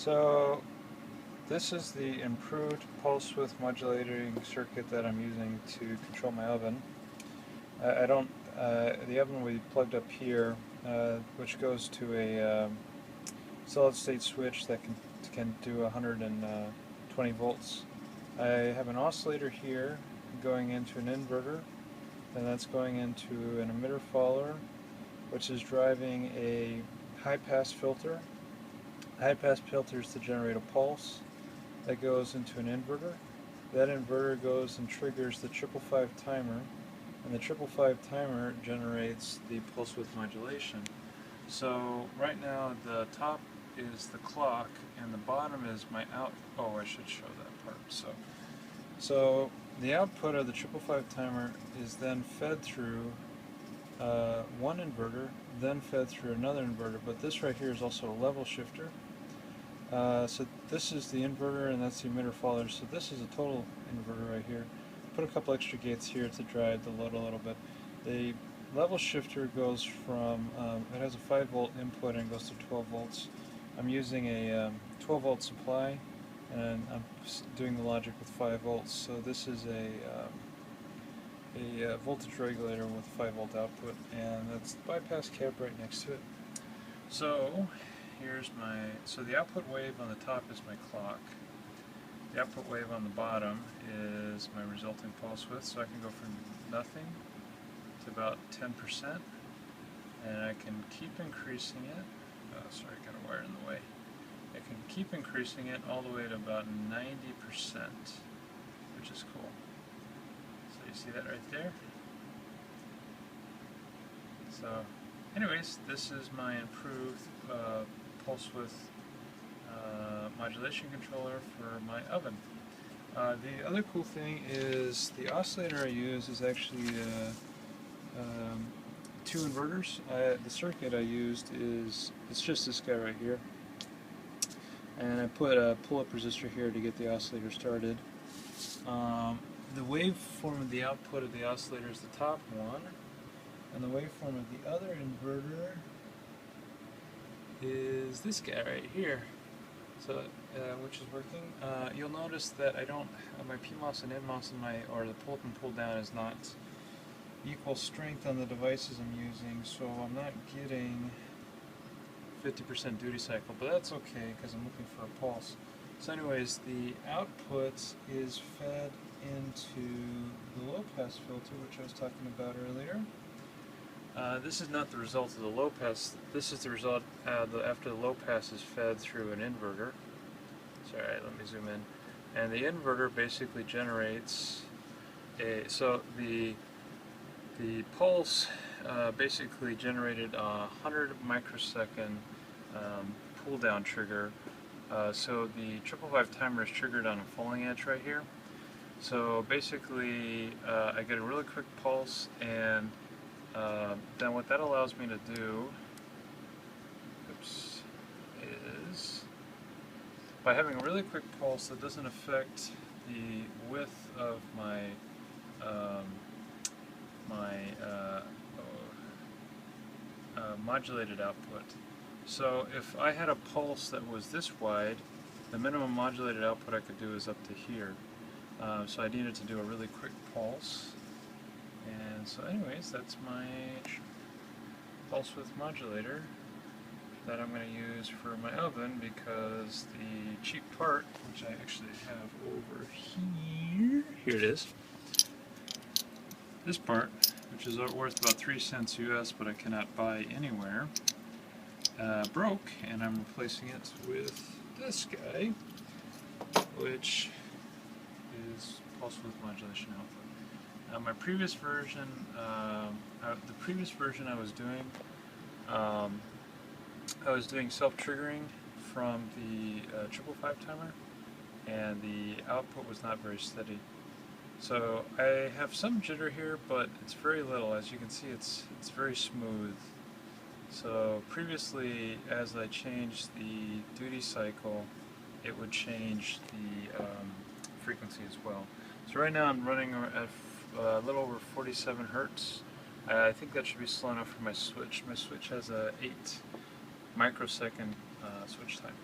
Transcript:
So this is the improved pulse width modulating circuit that I'm using to control my oven. I don't. The oven will be plugged up here, which goes to a solid state switch that can do 120 volts. I have an oscillator here going into an inverter, and that's going into an emitter follower, which is driving a high-pass filter. A high-pass filter is to generate a pulse that goes into an inverter. That inverter goes and triggers the 555 timer, and the 555 timer generates the pulse width modulation. So right now the top is the clock and the bottom is my out. Oh, I should show that part. So the output of the 555 timer is then fed through one inverter, then fed through another inverter, but this right here is also a level shifter. So this is the inverter and that's the emitter follower, so this is a total inverter right here. Put a couple extra gates here to drive the load a little bit. The level shifter goes from, it has a 5 volt input and goes to 12 volts. I'm using a 12 volt supply and I'm doing the logic with 5 volts, so this is a voltage regulator with 5 volt output, and that's the bypass cap right next to it. So so the output wave on the top is my clock. The output wave on the bottom is my resulting pulse width, so I can go from nothing to about 10%, and I can keep increasing it. Oh, sorry, I got a wire in the way. I can keep increasing it all the way to about 90%, which is cool. So you see that right there? So anyways, this is my improved pulse width modulation controller for my oven. The other cool thing is the oscillator I use is actually 2 inverters. The circuit I used it's just this guy right here, and I put a pull-up resistor here to get the oscillator started. The waveform of the output of the oscillator is the top one, and the waveform of the other inverter is this guy right here. So, which is working. You'll notice that I don't, my PMOS and NMOS or the pull up and pull down is not equal strength on the devices I'm using, so I'm not getting 50% duty cycle, but that's okay because I'm looking for a pulse. So anyways, the output is fed into the low pass filter, which I was talking about earlier. This is not the result of the low pass. This is the result after the low pass is fed through an inverter. Sorry, let me zoom in. And the inverter basically generates so the pulse basically generated a 100 microsecond pull down trigger. So the 555 timer is triggered on a falling edge right here. So basically I get a really quick pulse, and then what that allows me to do is, by having a really quick pulse that doesn't affect the width of my modulated output. So if I had a pulse that was this wide, the minimum modulated output I could do is up to here. So I needed to do a really quick pulse. And so anyways, that's my pulse width modulator that I'm going to use for my oven, because the cheap part, which I actually have over here it is, this part, which is worth about 3 cents US, but I cannot buy anywhere, broke, and I'm replacing it with this guy, which is pulse width modulation output. My previous version, the previous version I was doing self-triggering from the 555 timer, and the output was not very steady. So I have some jitter here, but it's very little. As you can see, it's very smooth. So previously, as I changed the duty cycle, it would change the frequency as well. So right now I'm running at a little over 47 hertz. I think that should be slow enough for my switch. My switch has a 8 microsecond switch time.